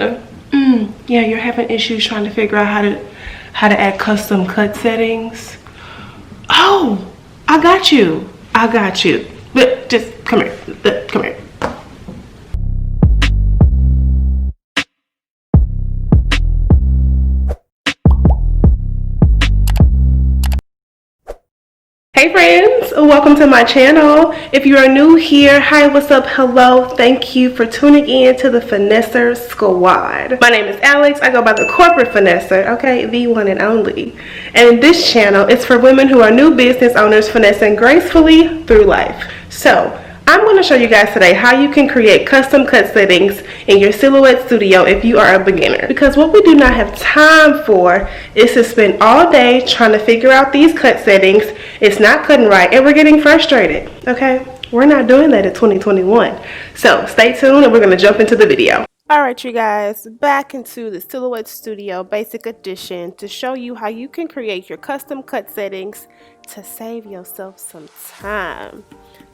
saying, yeah, you're having issues trying to figure out how to add custom cut settings. Oh, I got you. But just come here. Come here. Hey friends, welcome to my channel. If you are new here, hi, what's up, hello, thank you for tuning in to the Finesser Squad. My name is Alex. I go by the Corporate Finesser, okay, the one and only. And this channel is for women who are new business owners finessing gracefully through life. So I'm going to show you guys today how you can create custom cut settings in your Silhouette studio if you are a beginner. Because what we do not have time for is to spend all day trying to figure out these cut settings. It's not cutting right and we're getting frustrated, okay? We're not doing that in 2021. So stay tuned and we're going to jump into the video. Alright you guys, back into the Silhouette Studio Basic Edition to show you how you can create your custom cut settings to save yourself some time.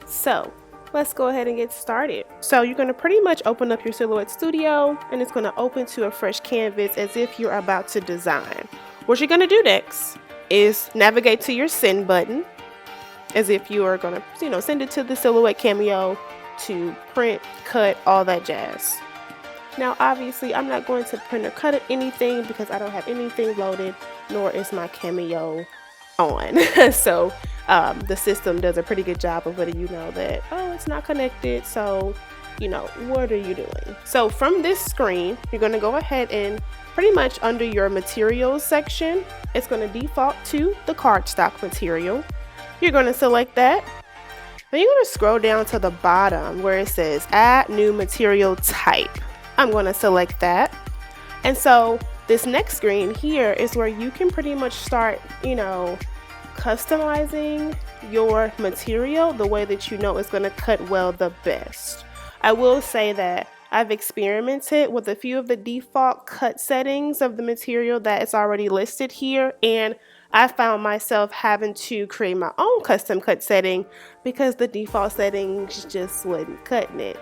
So let's go ahead and get started. So you're going to pretty much open up your Silhouette Studio and it's going to open to a fresh canvas as if you're about to design. What you're going to do next is navigate to your send button as if you are going to, send it to the Silhouette Cameo to print, cut, all that jazz. Now obviously I'm not going to print or cut anything because I don't have anything loaded, nor is my Cameo on. So the system does a pretty good job of letting you know that, oh, it's not connected, so what are you doing? So from this screen you're going to go ahead and pretty much under your materials section, it's going to default to the cardstock material. You're going to select that. Then you're going to scroll down to the bottom where it says add new material type. I'm going to select that. And so this next screen here is where you can pretty much start, customizing your material the way that it's going to cut well the best. I will say that I've experimented with a few of the default cut settings of the material that is already listed here, and I found myself having to create my own custom cut setting because the default settings just wasn't cutting it.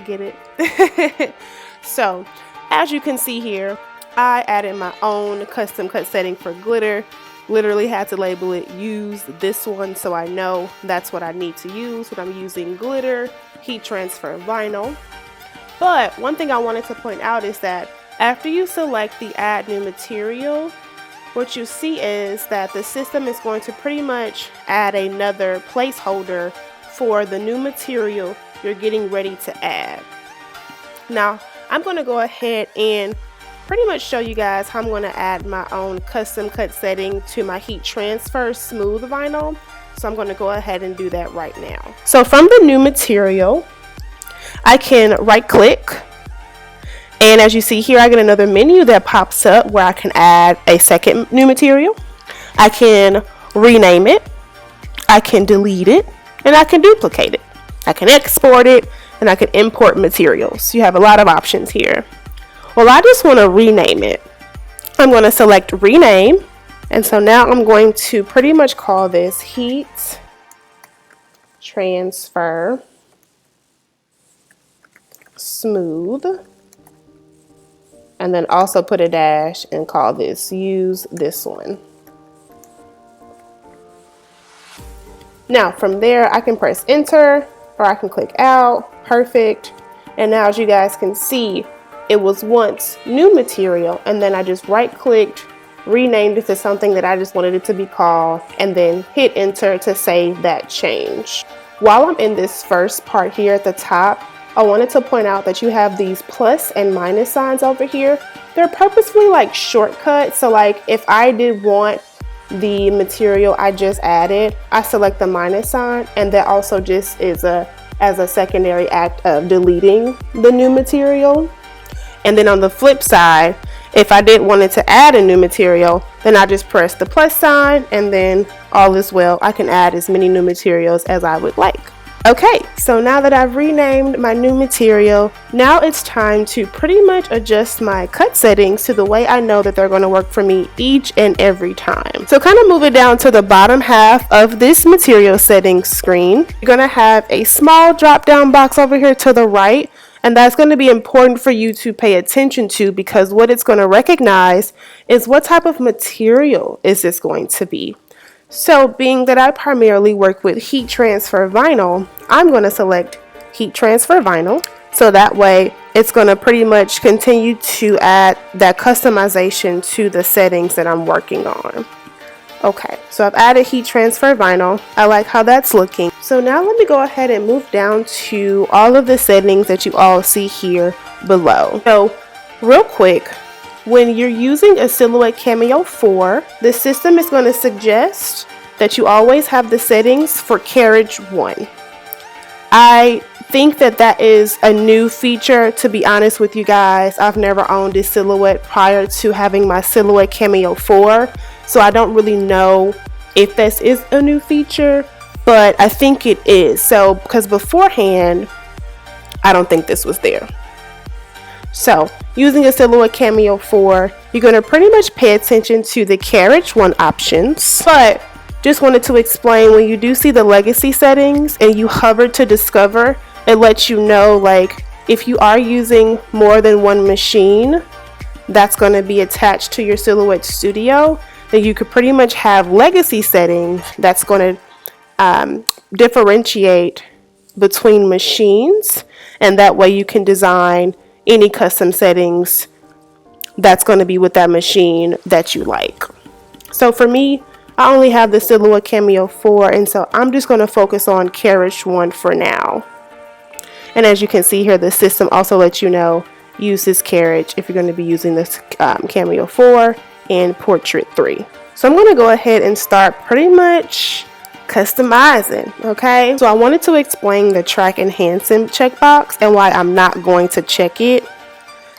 Get it? So as you can see here, I added my own custom cut setting for glitter. Literally had to label it use this one so I know that's what I need to use when I'm using glitter heat transfer vinyl. But one thing I wanted to point out is that after you select the add new material, what you see is that the system is going to pretty much add another placeholder for the new material you're getting ready to add. Now I'm going to go ahead and pretty much show you guys how I'm going to add my own custom cut setting to my heat transfer smooth vinyl. So I'm going to go ahead and do that right now. So from the new material, I can right click, and as you see here, I get another menu that pops up where I can add a second new material. I can rename it, I can delete it, and I can duplicate it. I can export it, and I can import materials. You have a lot of options here. Well, I just want to rename it. I'm going to select rename, and so now I'm going to pretty much call this heat transfer smooth, and then also put a dash and call this use this one. Now from there I can press enter or I can click out. Perfect. And now as you guys can see, it was once new material, and then I just right clicked, renamed it to something that I just wanted it to be called, and then hit enter to save that change. While I'm in this first part here at the top, I wanted to point out that you have these plus and minus signs over here. They're purposefully like shortcuts. So like if I did want the material I just added, I select the minus sign, and that also just is as a secondary act of deleting the new material. And then on the flip side, if I did wanted to add a new material, then I just press the plus sign, and then all is well. I can add as many new materials as I would like. Okay, so now that I've renamed my new material, now it's time to pretty much adjust my cut settings to the way I know that they're going to work for me each and every time. So kind of move it down to the bottom half of this material settings screen. You're going to have a small drop down box over here to the right, And that's going to be important for you to pay attention to, because what it's going to recognize is what type of material is this going to be. So being that I primarily work with heat transfer vinyl, I'm going to select heat transfer vinyl. So that way it's going to pretty much continue to add that customization to the settings that I'm working on. Okay, so I've added heat transfer vinyl. I like how that's looking. So now let me go ahead and move down to all of the settings that you all see here below. So real quick, when you're using a Silhouette Cameo 4, the system is going to suggest that you always have the settings for carriage 1. I think that is a new feature, to be honest with you guys. I've never owned a Silhouette prior to having my Silhouette Cameo 4, so I don't really know if this is a new feature, but I think it is. So because beforehand I don't think this was there. So using a Silhouette Cameo 4, you're going to pretty much pay attention to the carriage 1 options, but just wanted to explain, when you do see the legacy settings and you hover to discover, it lets you know, like, if you are using more than one machine that's going to be attached to your Silhouette Studio, then you could pretty much have legacy settings that's going to differentiate between machines, and that way you can design any custom settings that's going to be with that machine that you like. So for me, I only have the Silhouette Cameo 4, and so I'm just going to focus on carriage 1 for now. And as you can see here, the system also lets you know, use this carriage if you're going to be using this Cameo 4 and Portrait 3. So I'm going to go ahead and start pretty much customizing. Okay, so I wanted to explain the track enhancement checkbox and why I'm not going to check it.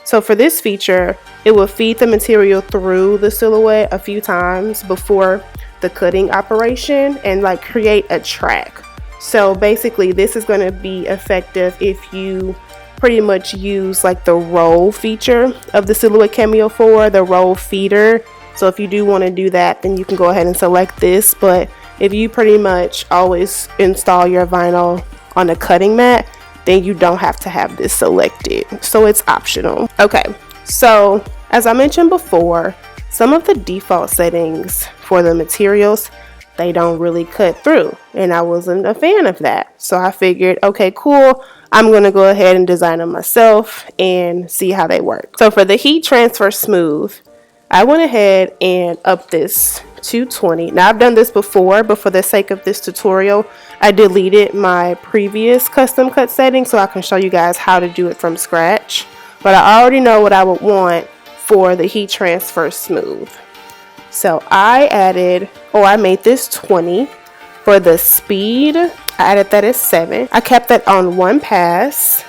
So for this feature, it will feed the material through the silhouette a few times before the cutting operation and like create a track. So basically this is going to be effective if you pretty much use like the roll feature of the Silhouette Cameo 4, the roll feeder. So if you do want to do that, then you can go ahead and select this. But if you pretty much always install your vinyl on a cutting mat, then you don't have to have this selected. So it's optional. Okay, so as I mentioned before, some of the default settings for the materials, they don't really cut through, and I wasn't a fan of that. So I figured, okay, cool, I'm going to go ahead and design them myself and see how they work. So for the heat transfer smooth, I went ahead and upped this to 20. Now I've done this before, but for the sake of this tutorial, I deleted my previous custom cut setting so I can show you guys how to do it from scratch. But I already know what I would want for the heat transfer smooth. So I made this 20. For the speed, I added that as 7. I kept that on 1 pass.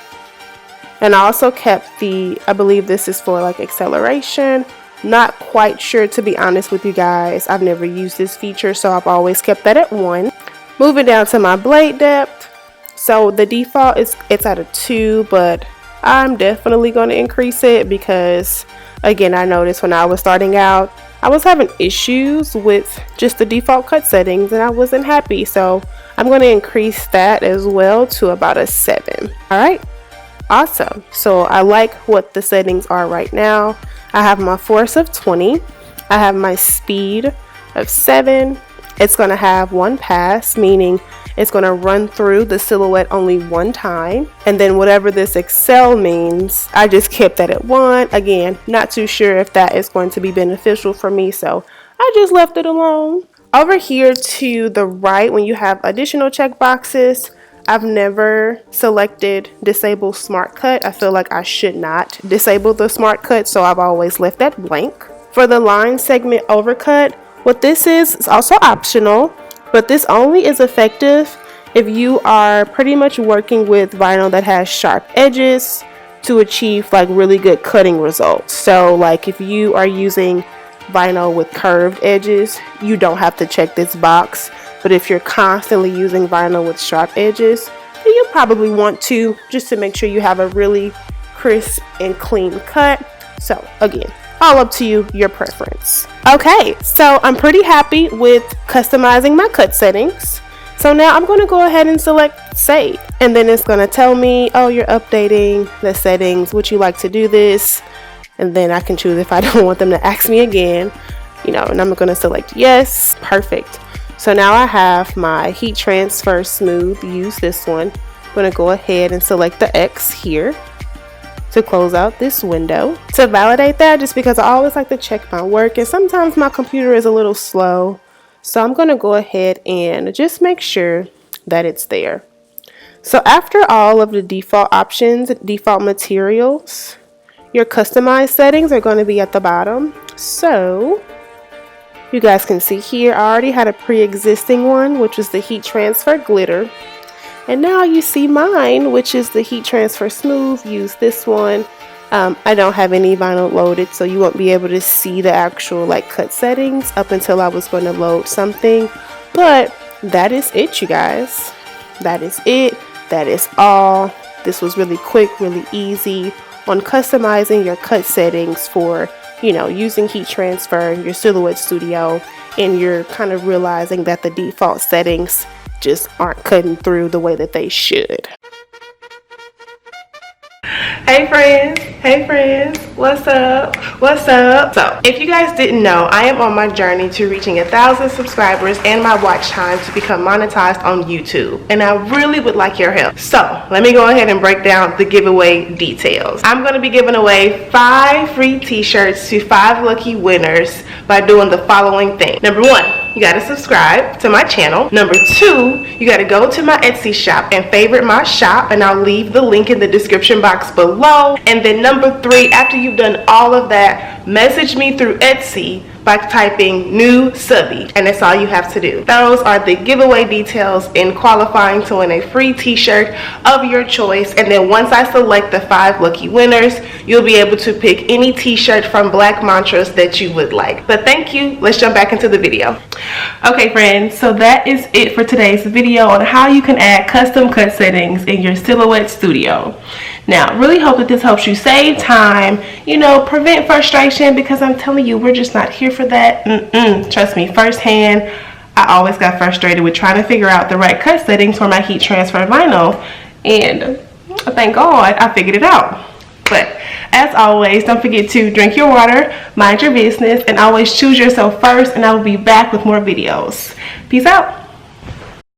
And I also kept I believe this is for like acceleration. Not quite sure, to be honest with you guys. I've never used this feature, so I've always kept that at 1. Moving down to my blade depth. So the default it's at a 2, but I'm definitely going to increase it because, again, I noticed when I was starting out, I was having issues with just the default cut settings and I wasn't happy. So I'm going to increase that as well to about a 7. All right, awesome. So I like what the settings are right now. I have my force of 20. I have my speed of 7. It's going to have 1 pass, meaning it's going to run through the silhouette only 1 time. And then whatever this excel means, I just kept that at 1. Again, not too sure if that is going to be beneficial for me, so I just left it alone. Over here to the right, when you have additional checkboxes, I've never selected disable smart cut. I feel like I should not disable the smart cut, so I've always left that blank. For the line segment overcut, what this is also optional, but this only is effective if you are pretty much working with vinyl that has sharp edges to achieve like really good cutting results. So like if you are using vinyl with curved edges, you don't have to check this box. But if you're constantly using vinyl with sharp edges, then you probably want to, just to make sure you have a really crisp and clean cut. So again, all up to you, your preference. Okay, so I'm pretty happy with customizing my cut settings. So now I'm going to go ahead and select save, and then it's going to tell me, oh, you're updating the settings, would you like to do this? And then I can choose if I don't want them to ask me again, and I'm going to select yes. Perfect. So now I have my heat transfer smooth. Use this one. I'm going to go ahead and select the X here to close out this window. To validate that, just because I always like to check my work, and sometimes my computer is a little slow, so I'm going to go ahead and just make sure that it's there. So after all of the default options, default materials, your customized settings are going to be at the bottom. So you guys can see here, I already had a pre-existing one, which was the heat transfer glitter. And now you see mine, which is the heat transfer smooth. Use this one. I don't have any vinyl loaded, so you won't be able to see the actual cut settings up until I was going to load something. But that is it, you guys. That is it. That is all. This was really quick, really easy on customizing your cut settings for, using heat transfer in your Silhouette Studio, and you're kind of realizing that the default settings just aren't cutting through the way that they should. Hey friends, what's up? So if you guys didn't know, I am on my journey to reaching 1,000 subscribers and my watch time to become monetized on YouTube, and I really would like your help. So let me go ahead and break down the giveaway details. I'm going to be giving away 5 free t-shirts to 5 lucky winners by doing the following thing. Number 1, you got to subscribe to my channel. Number 2, you got to go to my Etsy shop and favorite my shop, and I'll leave the link in the description box below. And then number 3, after you've done all of that, message me through Etsy by typing new Subbie, and that's all you have to do. Those are the giveaway details in qualifying to win a free t-shirt of your choice. And then once I select the 5 lucky winners, you'll be able to pick any t-shirt from Black Mantras that you would like. But thank you. Let's jump back into the video. Okay friends, so that is it for today's video on how you can add custom cut settings in your Silhouette Studio. Now, really hope that this helps you save time, prevent frustration, because I'm telling you, we're just not here for that. Trust me, firsthand, I always got frustrated with trying to figure out the right cut settings for my heat transfer vinyl, and thank God I figured it out. But as always, don't forget to drink your water, mind your business, and always choose yourself first, and I will be back with more videos. Peace out.